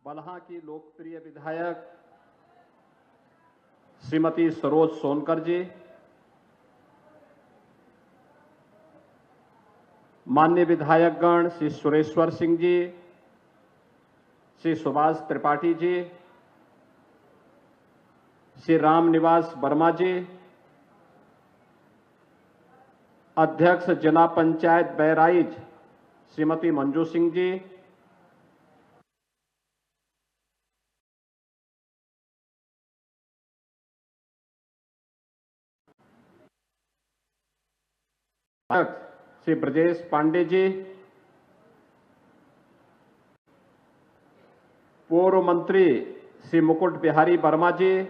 बलहा की लोकप्रिय विधायक श्रीमती सरोज सोनकर जी, माननीय विधायकगण श्री सुरेश्वर सिंह जी, श्री सुभाष त्रिपाठी जी, श्री रामनिवास वर्मा जी, अध्यक्ष जिला पंचायत बहराइच श्रीमती मंजू सिंह जी, श्री ब्रजेश पांडे जी, पूर्व मंत्री श्री मुकुट बिहारी वर्मा जी,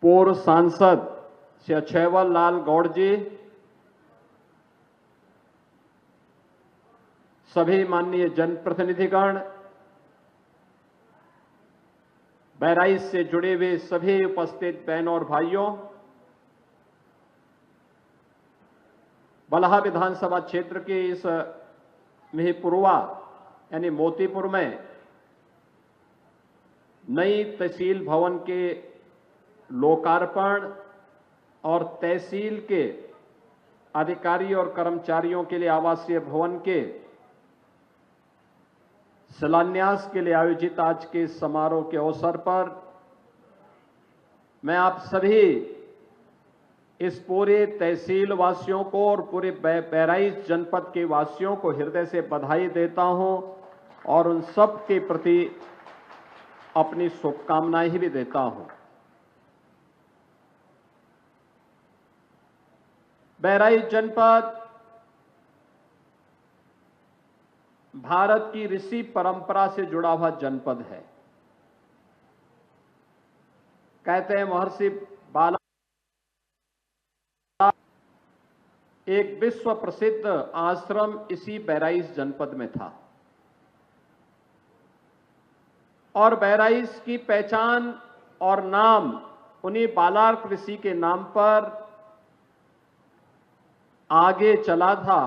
पूर्व सांसद श्री अक्षयवल लाल गौड़ जी, सभी माननीय जनप्रतिनिधिगण, बहराइच से जुड़े हुए सभी उपस्थित बहनों और भाइयों, बलहा विधानसभा क्षेत्र के इस मिहीपुरवा यानी मोतीपुर में नई तहसील भवन के लोकार्पण और तहसील के अधिकारी और कर्मचारियों के लिए आवासीय भवन के शिलान्यास के लिए आयोजित आज के समारोह के अवसर पर मैं आप सभी इस पूरे तहसील वासियों को और पूरे बहराइच जनपद के वासियों को हृदय से बधाई देता हूं और उन सब के प्रति अपनी शुभकामनाएं भी देता हूं। बहराइच जनपद भारत की ऋषि परंपरा से जुड़ा हुआ जनपद है। कहते हैं महर्षि बाला एक विश्व प्रसिद्ध आश्रम इसी बहराइच जनपद में था और बहराइच की पहचान और नाम उन्हीं बालार्क ऋषि के नाम पर आगे चला था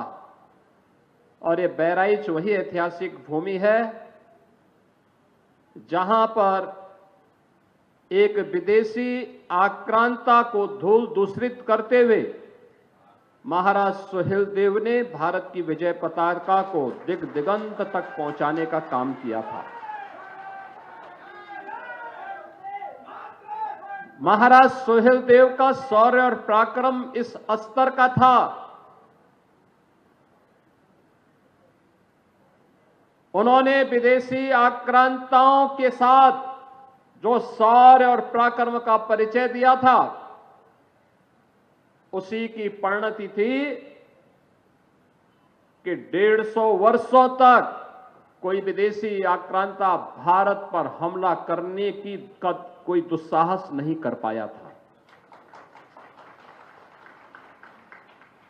और ये बहराइच वही ऐतिहासिक भूमि है जहां पर एक विदेशी आक्रांता को धूल दूषित करते हुए महाराज सुहेलदेव ने भारत की विजय पताका को दिग दिगंत तक पहुंचाने का काम किया था। महाराज सुहेलदेव का शौर्य और पराक्रम इस स्तर का था, उन्होंने विदेशी आक्रांताओं के साथ जो शौर्य और पराक्रम का परिचय दिया था उसी की परिणति थी कि 150 वर्षों तक कोई विदेशी आक्रांता भारत पर हमला करने की कोई दुस्साहस नहीं कर पाया था।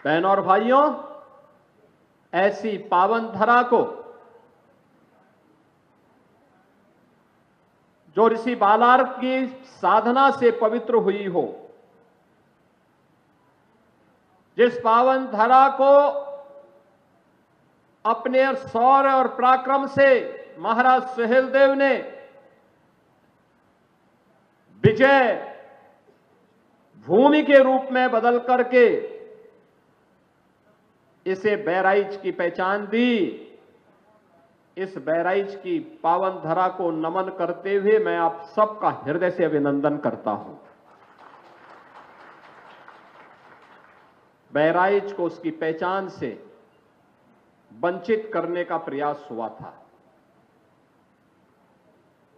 बहनों और भाइयों, ऐसी पावन धरा को जो ऋषि बालार्क की साधना से पवित्र हुई हो, जिस पावन धरा को अपने शौर्य और पराक्रम से महाराज सुहेलदेव ने विजय भूमि के रूप में बदल करके इसे बहराइच की पहचान दी, इस बहराइच की पावन धरा को नमन करते हुए मैं आप सबका हृदय से अभिनंदन करता हूं। बहराइच को उसकी पहचान से वंचित करने का प्रयास हुआ था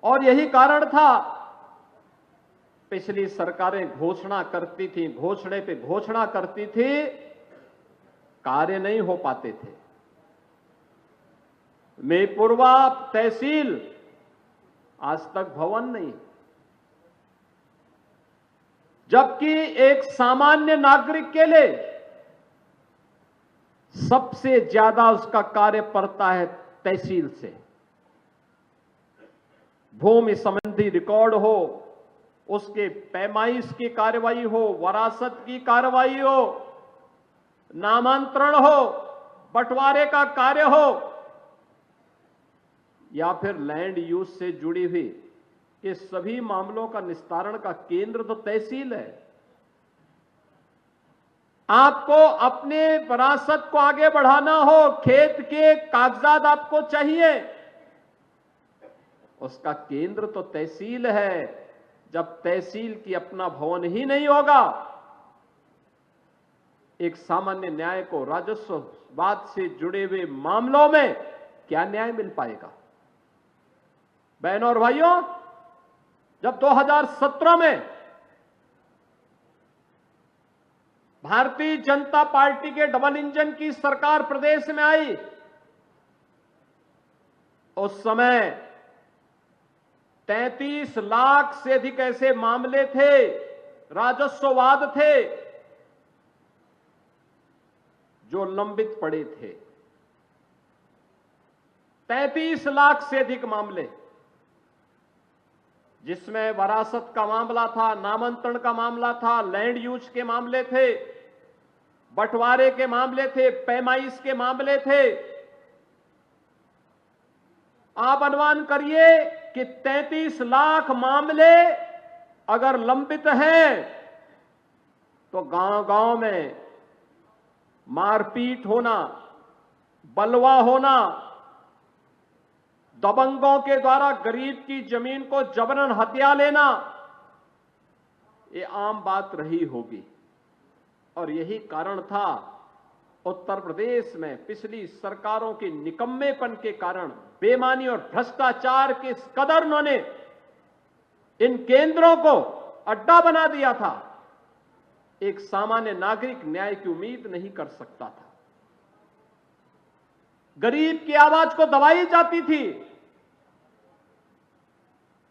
और यही कारण था पिछली सरकारें घोषणा करती थी, घोषणे पे घोषणा करती थी, कार्य नहीं हो पाते थे। मिहीपुरवा तहसील आज तक भवन नहीं, जबकि एक सामान्य नागरिक के लिए सबसे ज्यादा उसका कार्य पड़ता है तहसील से। भूमि संबंधी रिकॉर्ड हो, उसके पैमाइश की कार्रवाई हो, वरासत की कार्रवाई हो, नामांतरण हो, बंटवारे का कार्य हो, या फिर लैंड यूज से जुड़ी हुई, ये सभी मामलों का निस्तारण का केंद्र तो तहसील है। आपको अपने विरासत को आगे बढ़ाना हो, खेत के कागजात आपको चाहिए, उसका केंद्र तो तहसील है। जब तहसील की अपना भवन ही नहीं होगा, एक सामान्य न्याय को राजस्ववाद से जुड़े हुए मामलों में क्या न्याय मिल पाएगा? बहनों और भाइयों, जब 2017 में भारतीय जनता पार्टी के डबल इंजन की सरकार प्रदेश में आई, उस समय 33 लाख से अधिक ऐसे मामले थे, राजस्ववाद थे, जो लंबित पड़े थे। 33 लाख से अधिक मामले, जिसमें वरासत का मामला था, नामांतरण का मामला था, लैंड यूज के मामले थे, बंटवारे के मामले थे, पैमाइश के मामले थे। आप अनुमान करिए कि 33 लाख मामले अगर लंबित हैं, तो गांव-गांव में मारपीट होना, बलवा होना, दबंगों के द्वारा गरीब की जमीन को जबरन हथिया लेना, ये आम बात रही होगी। और यही कारण था उत्तर प्रदेश में पिछली सरकारों के निकम्मेपन के कारण, बेईमानी और भ्रष्टाचार के कदर उन्होंने इन केंद्रों को अड्डा बना दिया था। एक सामान्य नागरिक न्याय की उम्मीद नहीं कर सकता था। गरीब की आवाज को दबाई जाती थी।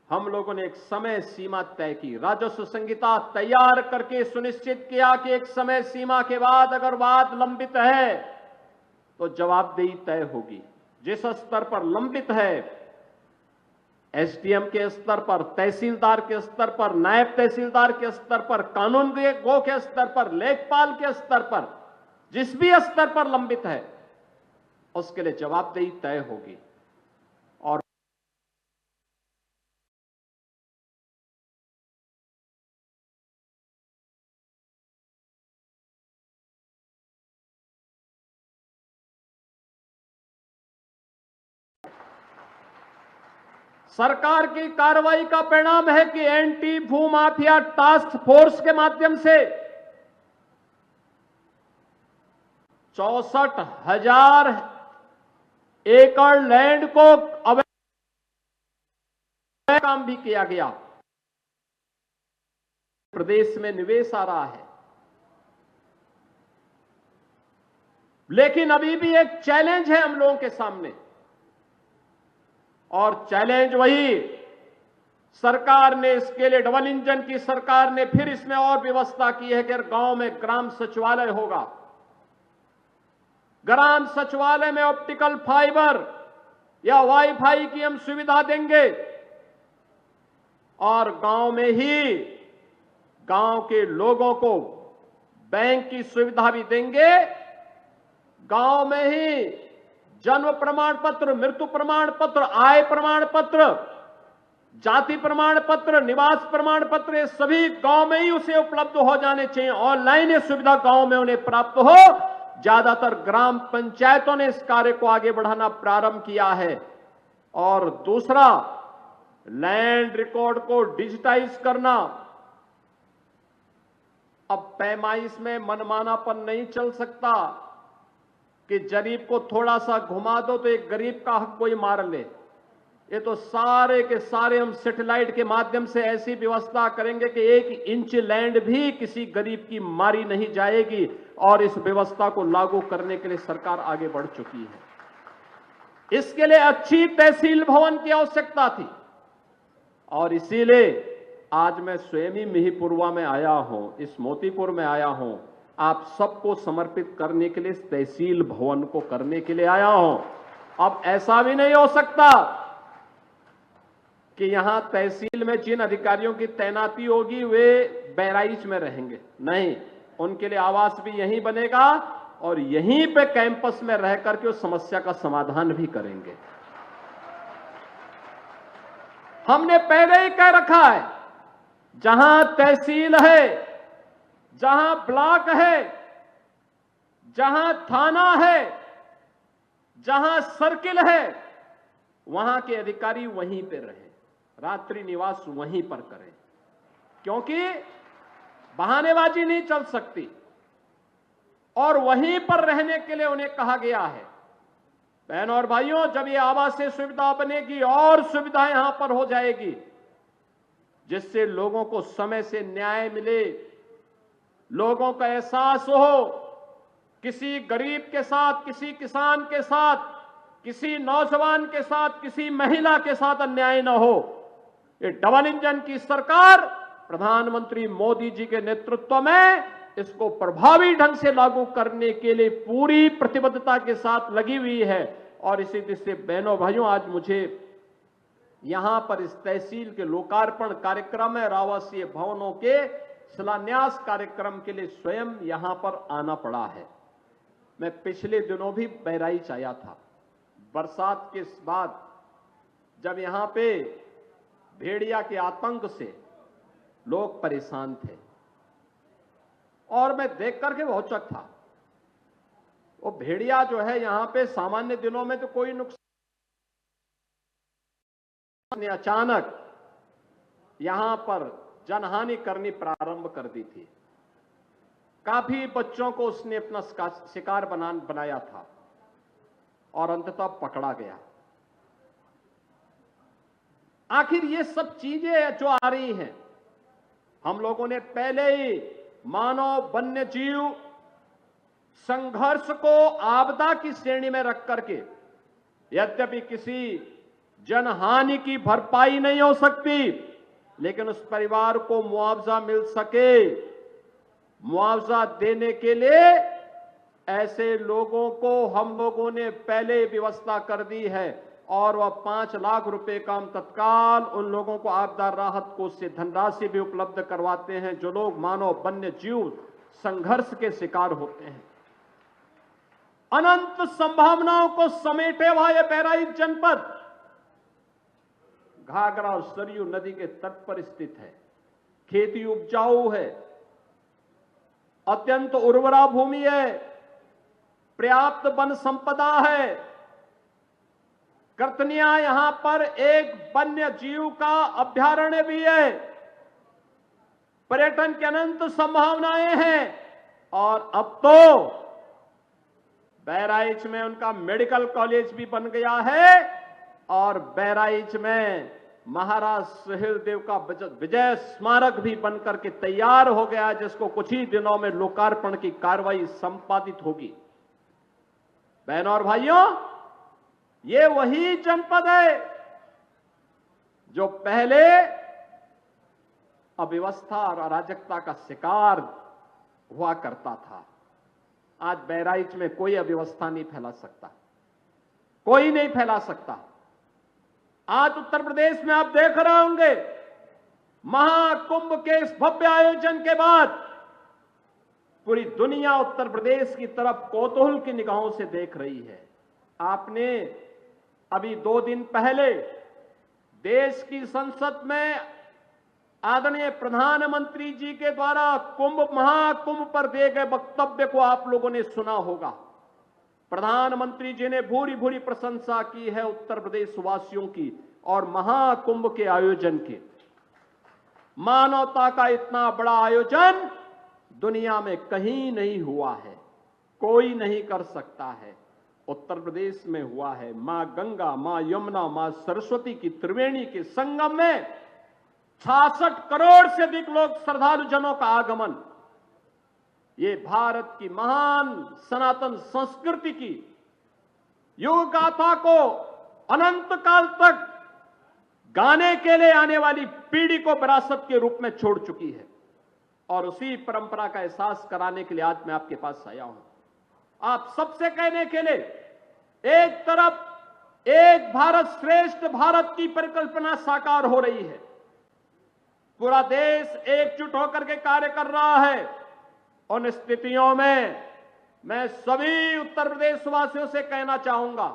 हम लोगों ने एक समय सीमा तय की, राजस्व संहिता तैयार करके सुनिश्चित किया कि एक समय सीमा के बाद अगर वाद लंबित है तो जवाबदेही तय होगी। जिस स्तर पर लंबित है, एसडीएम के स्तर पर, तहसीलदार के स्तर पर, नायब तहसीलदार के स्तर पर, कानून गो के स्तर पर, लेखपाल के स्तर पर, जिस भी स्तर पर लंबित है, उसके लिए जवाबदेही तय होगी। और सरकार की कार्रवाई का परिणाम है कि एंटी भूमाफिया टास्क फोर्स के माध्यम से 64,000 एकड़ लैंड को अवैध काम भी किया गया। प्रदेश में निवेश आ रहा है, लेकिन अभी भी एक चैलेंज है हम लोगों के सामने, और चैलेंज वही, सरकार ने इसके लिए, डबल इंजन की सरकार ने फिर इसमें और व्यवस्था की है कि गांव में ग्राम सचिवालय होगा। ग्राम सचिवालय में ऑप्टिकल फाइबर या वाईफाई की हम सुविधा देंगे, और गांव में ही गांव के लोगों को बैंक की सुविधा भी देंगे। गांव में ही जन्म प्रमाण पत्र, मृत्यु प्रमाण पत्र, आय प्रमाण पत्र, जाति प्रमाण पत्र, निवास प्रमाण पत्र, ये सभी गांव में ही उसे उपलब्ध हो जाने चाहिए। ऑनलाइन ये सुविधा गांव में उन्हें प्राप्त हो। ज्यादातर ग्राम पंचायतों ने इस कार्य को आगे बढ़ाना प्रारंभ किया है। और दूसरा, लैंड रिकॉर्ड को डिजिटाइज करना। अब पैमाइश में मनमानापन नहीं चल सकता कि गरीब को थोड़ा सा घुमा दो तो एक गरीब का हक कोई मार ले। ये तो सारे के सारे हम सैटेलाइट के माध्यम से ऐसी व्यवस्था करेंगे कि 1 इंच लैंड भी किसी गरीब की मारी नहीं जाएगी, और इस व्यवस्था को लागू करने के लिए सरकार आगे बढ़ चुकी है। इसके लिए अच्छी तहसील भवन की आवश्यकता थी, और इसीलिए आज मैं स्वयं ही मिहीपुरवा में आया हूं, इस मोतीपुर में आया हूं, आप सबको समर्पित करने के लिए, इस तहसील भवन को करने के लिए आया हूं। अब ऐसा भी नहीं हो सकता कि यहां तहसील में जिन अधिकारियों की तैनाती होगी वे बहराइच में रहेंगे, नहीं, उनके लिए आवास भी यहीं बनेगा, और यहीं पे कैंपस में रह करके उस समस्या का समाधान भी करेंगे। हमने पहले ही कह रखा है, जहां तहसील है, जहां ब्लॉक है, जहां थाना है, जहां सर्किल है, वहां के अधिकारी वहीं पे रहे, रात्रि निवास वहीं पर करें, क्योंकि बहानेबाजी नहीं चल सकती और वहीं पर रहने के लिए उन्हें कहा गया है। बहनों और भाइयों, जब ये आवासीय सुविधा बनेगी और सुविधा यहां पर हो जाएगी, जिससे लोगों को समय से न्याय मिले, लोगों का एहसास हो, किसी गरीब के साथ, किसी किसान के साथ, किसी नौजवान के साथ, किसी महिला के साथ अन्याय न हो। ये डबल इंजन की सरकार प्रधानमंत्री मोदी जी के नेतृत्व में इसको प्रभावी ढंग से लागू करने के लिए पूरी प्रतिबद्धता के साथ लगी हुई है। और इसी दृष्टि से बहनों भाइयों, आज मुझे यहां पर इस तहसील के लोकार्पण कार्यक्रम में आवासीय भवनों के शिलान्यास कार्यक्रम के लिए स्वयं यहां पर आना पड़ा है। मैं पिछले दिनों भी बहराइच आया था। बरसात के बाद जब यहां पे भेड़िया के आतंक से लोग परेशान थे और मैं देख करके बहुत चौंका था। वो भेड़िया जो है यहां पे सामान्य दिनों में तो कोई नुकसान, ने अचानक यहां पर जनहानि करनी प्रारंभ कर दी थी। काफी बच्चों को उसने अपना शिकार बनाया था और अंततः पकड़ा गया। आखिर ये सब चीजें जो आ रही हैं, हम लोगों ने पहले ही मानव वन्य जीव संघर्ष को आपदा की श्रेणी में रख करके, यद्यपि किसी जनहानि की भरपाई नहीं हो सकती, लेकिन उस परिवार को मुआवजा मिल सके, मुआवजा देने के लिए ऐसे लोगों को हम लोगों ने पहले व्यवस्था कर दी है और वह 5 लाख रुपए का हम तत्काल उन लोगों को आपदा राहत कोष से धनराशि भी उपलब्ध करवाते हैं जो लोग मानव वन्य जीव संघर्ष के शिकार होते हैं। अनंत संभावनाओं को समेटे हुआ यह बहराइच जनपद घाघरा और सरयू नदी के तट पर स्थित है। खेती उपजाऊ है, अत्यंत उर्वरा भूमि है, पर्याप्त वन संपदा है। कर्तनिया यहां पर एक वन्य जीव का अभ्यारण्य भी है, पर्यटन की अनंत संभावनाएं हैं और अब तो बहराइच में उनका मेडिकल कॉलेज भी बन गया है और बहराइच में महाराज सुहेलदेव का विजय स्मारक भी बनकर के तैयार हो गया, जिसको कुछ ही दिनों में लोकार्पण की कार्रवाई संपादित होगी। बहनों और भाइयों, ये वही जनपद है जो पहले अव्यवस्था और अराजकता का शिकार हुआ करता था। आज बहराइच में कोई अव्यवस्था नहीं फैला सकता, कोई नहीं फैला सकता। आज उत्तर प्रदेश में आप देख रहे होंगे, महाकुंभ के इस भव्य आयोजन के बाद पूरी दुनिया उत्तर प्रदेश की तरफ कौतूहल की निगाहों से देख रही है। आपने अभी 2 दिन पहले देश की संसद में आदरणीय प्रधानमंत्री जी के द्वारा महाकुंभ पर दिए गए वक्तव्य को आप लोगों ने सुना होगा। प्रधानमंत्री जी ने भूरी भूरी प्रशंसा की है उत्तर प्रदेश वासियों की और महाकुंभ के आयोजन की। मानवता का इतना बड़ा आयोजन दुनिया में कहीं नहीं हुआ है, कोई नहीं कर सकता है। उत्तर प्रदेश में हुआ है। मां गंगा, मां यमुना, मां सरस्वती की त्रिवेणी के संगम में 66 करोड़ से अधिक लोग श्रद्धालु जनों का आगमन। ये भारत की महान सनातन संस्कृति की युग गाथा को अनंत काल तक गाने के लिए आने वाली पीढ़ी को विरासत के रूप में छोड़ चुकी है और उसी परंपरा का एहसास कराने के लिए आज मैं आपके पास आया हूं। आप सबसे कहने के लिए, एक तरफ एक भारत श्रेष्ठ भारत की परिकल्पना साकार हो रही है, पूरा देश एकजुट होकर के कार्य कर रहा है। उन स्थितियों में मैं सभी उत्तर प्रदेश वासियों से कहना चाहूंगा,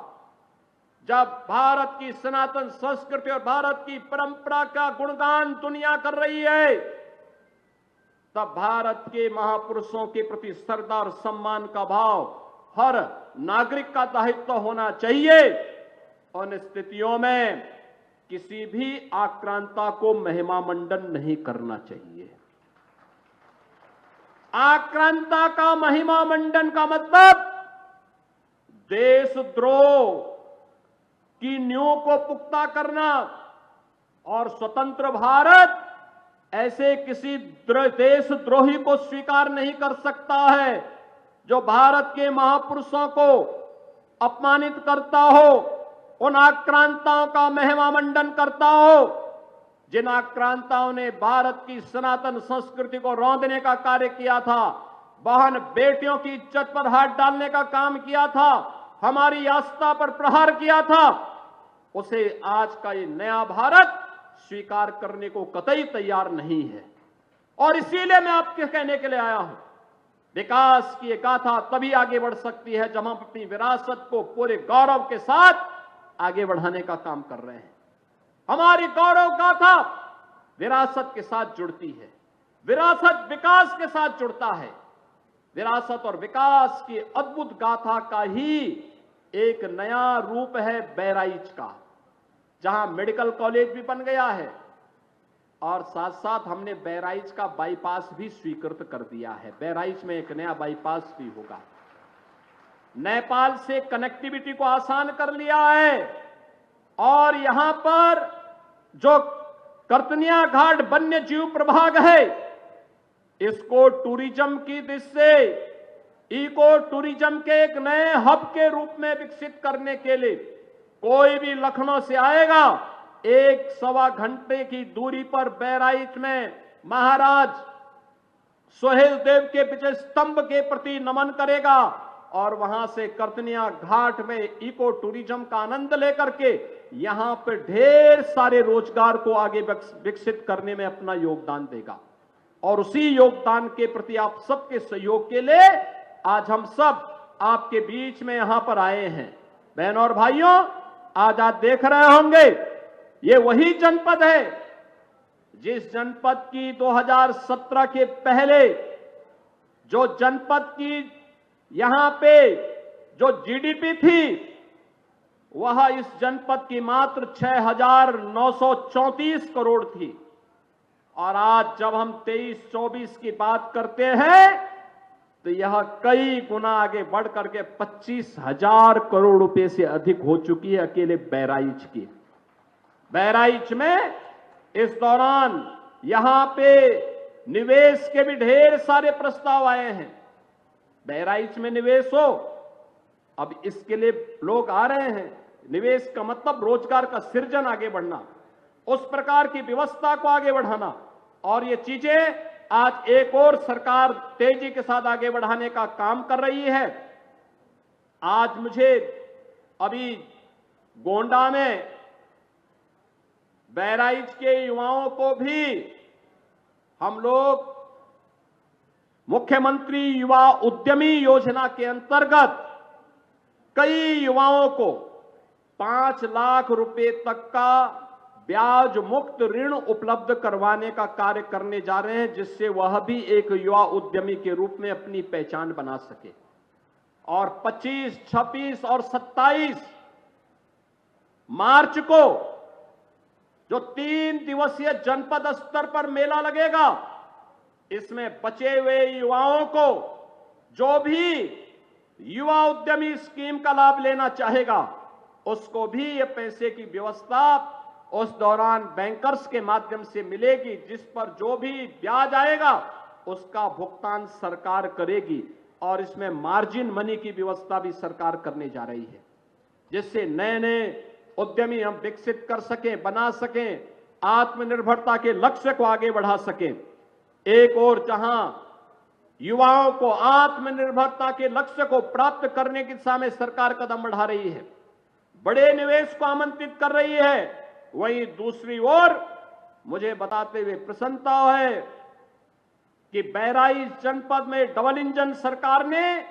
जब भारत की सनातन संस्कृति और भारत की परंपरा का गुणगान दुनिया कर रही है, तब भारत के महापुरुषों के प्रति श्रद्धा और सम्मान का भाव हर नागरिक का दायित्व होना चाहिए। उन स्थितियों में किसी भी आक्रांता को महिमा मंडन नहीं करना चाहिए। आक्रांता का महिमा मंडन का मतलब देशद्रोह की नींव को पुख्ता करना, और स्वतंत्र भारत ऐसे किसी देशद्रोही को स्वीकार नहीं कर सकता है जो भारत के महापुरुषों को अपमानित करता हो, उन आक्रांताओं का महिमा मंडन करता हो जिन आक्रांताओं ने भारत की सनातन संस्कृति को रौंदने का कार्य किया था, बहन बेटियों की इज्जत पर हाथ डालने का काम किया था, हमारी आस्था पर प्रहार किया था। उसे आज का ये नया भारत स्वीकार करने को कतई तैयार नहीं है। और इसीलिए मैं आपके कहने के लिए आया हूं, विकास की एक गाथा तभी आगे बढ़ सकती है जब हम अपनी विरासत को पूरे गौरव के साथ आगे बढ़ाने का काम कर रहे हैं। हमारी गौरव गाथा विरासत के साथ जुड़ती है, विरासत विकास के साथ जुड़ता है। विरासत और विकास की अद्भुत गाथा का ही एक नया रूप है बहराइच का, जहां मेडिकल कॉलेज भी बन गया है और साथ साथ हमने बहराइच का बाईपास भी स्वीकृत कर दिया है। बहराइच में एक नया बाईपास भी होगा। नेपाल से कनेक्टिविटी को आसान कर लिया है और यहां पर जो कर्तनिया घाट वन्य जीव प्रभाग है, इसको टूरिज्म की दृष्टि से इको टूरिज्म के एक नए हब के रूप में विकसित करने के लिए कोई भी लखनऊ से आएगा, 1-1.25 घंटे की दूरी पर बहराइच में महाराज सोहेल देव के विजय स्तंभ के प्रति नमन करेगा और वहां से कर्तनिया घाट में इको टूरिज्म का आनंद लेकर के यहां पर ढेर सारे रोजगार को आगे विकसित करने में अपना योगदान देगा। और उसी योगदान के प्रति आप सबके सहयोग के लिए आज हम सब आपके बीच में यहां पर आए हैं। बहनों और भाइयों, आज आप देख रहे होंगे ये वही जनपद है जिस जनपद की 2017 के पहले जो जनपद की यहां पे जो जीडीपी थी वह इस जनपद की मात्र 6,934 करोड़ थी। और आज जब हम 23-24 की बात करते हैं तो यह कई गुना आगे बढ़ करके 25,000 करोड़ रुपए से अधिक हो चुकी है अकेले बहराइच की। बहराइच में इस दौरान यहां पे निवेश के भी ढेर सारे प्रस्ताव आए हैं। बहराइच में निवेश हो, अब इसके लिए लोग आ रहे हैं। निवेश का मतलब रोजगार का सृजन, आगे बढ़ना, उस प्रकार की व्यवस्था को आगे बढ़ाना, और ये चीजें आज एक और सरकार तेजी के साथ आगे बढ़ाने का काम कर रही है। आज मुझे अभी गोंडा में बहराइच के युवाओं को भी हम लोग मुख्यमंत्री युवा उद्यमी योजना के अंतर्गत कई युवाओं को 5 लाख रुपए तक का ब्याज मुक्त ऋण उपलब्ध करवाने का कार्य करने जा रहे हैं, जिससे वह भी एक युवा उद्यमी के रूप में अपनी पहचान बना सके। और 25, 26 और 27 मार्च को जो 3 दिवसीय जनपद स्तर पर मेला लगेगा, इसमें बचे हुए युवाओं को जो भी युवा उद्यमी स्कीम का लाभ लेना चाहेगा उसको भी ये पैसे की व्यवस्था उस दौरान बैंकर्स के माध्यम से मिलेगी, जिस पर जो भी ब्याज आएगा उसका भुगतान सरकार करेगी। और इसमें मार्जिन मनी की व्यवस्था भी सरकार करने जा रही है, जिससे नए नए उद्यमी हम विकसित कर सकें, बना सकें, आत्मनिर्भरता के लक्ष्य को आगे बढ़ा सकें। एक और जहां युवाओं को आत्मनिर्भरता के लक्ष्य को प्राप्त करने की दिशा में सरकार कदम बढ़ा रही है, बड़े निवेश को आमंत्रित कर रही है, वहीं दूसरी ओर मुझे बताते हुए प्रसन्नता है कि बहराइच जनपद में डबल इंजन सरकार ने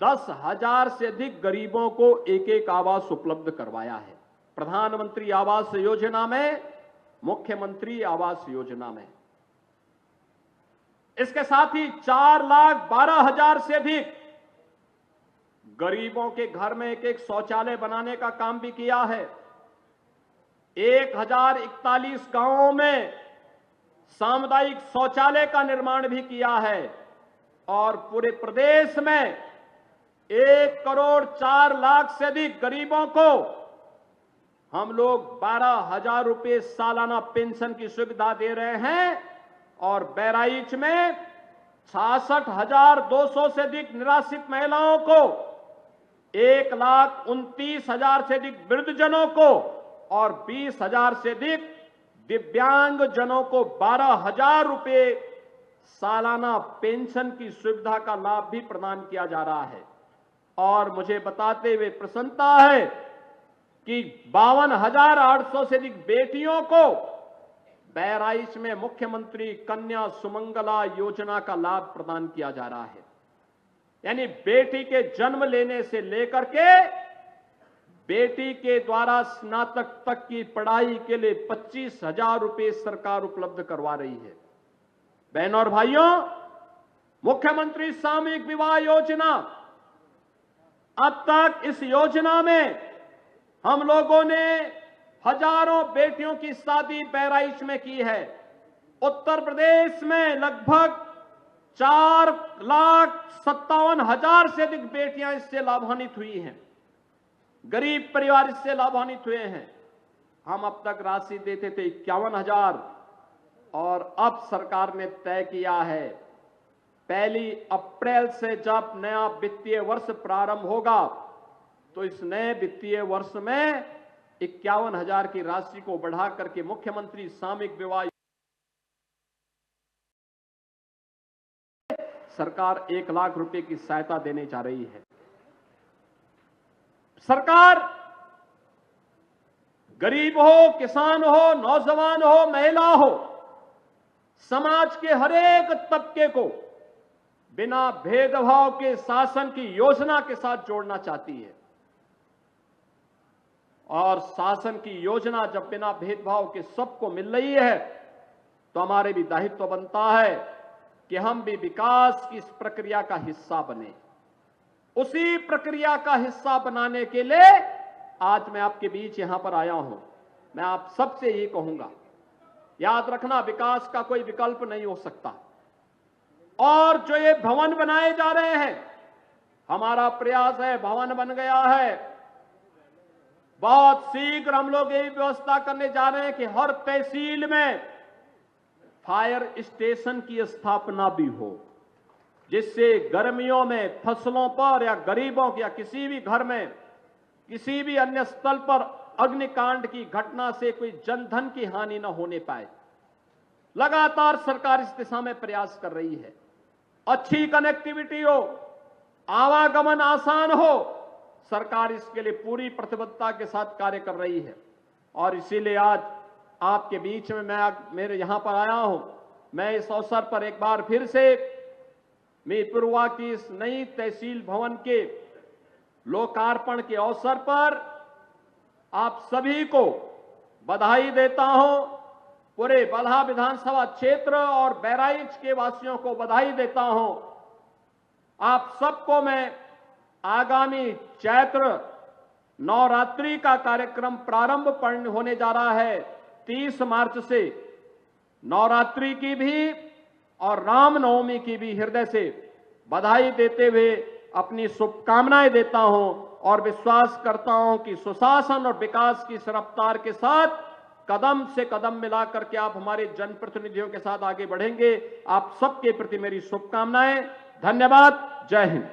10,000 से अधिक गरीबों को एक एक आवास उपलब्ध करवाया है। प्रधानमंत्री आवास योजना में, मुख्यमंत्री आवास योजना में। इसके साथ ही 4,12,000 से अधिक गरीबों के घर में एक एक शौचालय बनाने का काम भी किया है। 1,041 गांवों में सामुदायिक शौचालय का निर्माण भी किया है और पूरे प्रदेश में 1,04,00,000 से अधिक गरीबों को हम लोग 12,000 रुपये सालाना पेंशन की सुविधा दे रहे हैं और बहराइच में 66,200 से अधिक निराश्रित महिलाओं को, 1,29,000 से अधिक वृद्धजनों को और 20,000 से अधिक दिव्यांग जनों को 12,000 रुपये सालाना पेंशन की सुविधा का लाभ भी प्रदान किया जा रहा है। और मुझे बताते हुए प्रसन्नता है कि 52,800 से अधिक बेटियों को बहराइच में मुख्यमंत्री कन्या सुमंगला योजना का लाभ प्रदान किया जा रहा है। यानी बेटी के जन्म लेने से लेकर के बेटी के द्वारा स्नातक तक की पढ़ाई के लिए 25,000 रुपये सरकार उपलब्ध करवा रही है। बहनों और भाइयों, मुख्यमंत्री सामूहिक विवाह योजना, अब तक इस योजना में हम लोगों ने हजारों बेटियों की शादी बहराइच में की है। उत्तर प्रदेश में लगभग 4,57,000 से अधिक बेटियां इससे लाभान्वित हुई हैं। गरीब परिवार इससे लाभान्वित हुए हैं। हम अब तक राशि देते थे 51,000 और अब सरकार ने तय किया है 1 अप्रैल से जब नया वित्तीय वर्ष प्रारंभ होगा तो इस नए वित्तीय वर्ष में 51,000 की राशि को बढ़ा करके मुख्यमंत्री सामूहिक विवाह सरकार 1,00,000 रुपए की सहायता देने जा रही है। सरकार गरीब हो, किसान हो, नौजवान हो, महिला हो, समाज के हर एक तबके को बिना भेदभाव के शासन की योजना के साथ जोड़ना चाहती है। और शासन की योजना जब बिना भेदभाव के सबको मिल रही है तो हमारे भी दायित्व बनता है कि हम भी विकास की इस प्रक्रिया का हिस्सा बने। उसी प्रक्रिया का हिस्सा बनाने के लिए आज मैं आपके बीच यहां पर आया हूं। मैं आप सबसे ये कहूंगा, याद रखना, विकास का कोई विकल्प नहीं हो सकता। और जो ये भवन बनाए जा रहे हैं, हमारा प्रयास है, भवन बन गया है, बहुत शीघ्र हम लोग यही व्यवस्था करने जा रहे हैं कि हर तहसील में फायर स्टेशन की स्थापना भी हो, जिससे गर्मियों में फसलों पर या गरीबों या किसी भी घर में, किसी भी अन्य स्थल पर अग्निकांड की घटना से कोई जनधन की हानि न होने पाए। लगातार सरकार इस दिशा में प्रयास कर रही है। अच्छी कनेक्टिविटी हो, आवागमन आसान हो, सरकार इसके लिए पूरी प्रतिबद्धता के साथ कार्य कर रही है। और इसीलिए आज आपके बीच में मैं मेरे यहां पर आया हूं। मैं इस अवसर पर एक बार फिर से मीरपुरवा की इस नई तहसील भवन के लोकार्पण के अवसर पर आप सभी को बधाई देता हूं। पूरे बलहा विधानसभा क्षेत्र और बहराइच के वासियों को बधाई देता हूं। आप सबको मैं आगामी चैत्र नवरात्रि का कार्यक्रम प्रारंभ होने जा रहा है 30 मार्च से, नवरात्रि की भी और रामनवमी की भी हृदय से बधाई देते हुए अपनी शुभकामनाएं देता हूं और विश्वास करता हूं कि सुशासन और विकास की इस रफ्तार के साथ कदम से कदम मिलाकर के आप हमारे जनप्रतिनिधियों के साथ आगे बढ़ेंगे। आप सबके प्रति मेरी शुभकामनाएं। धन्यवाद। जय हिंद।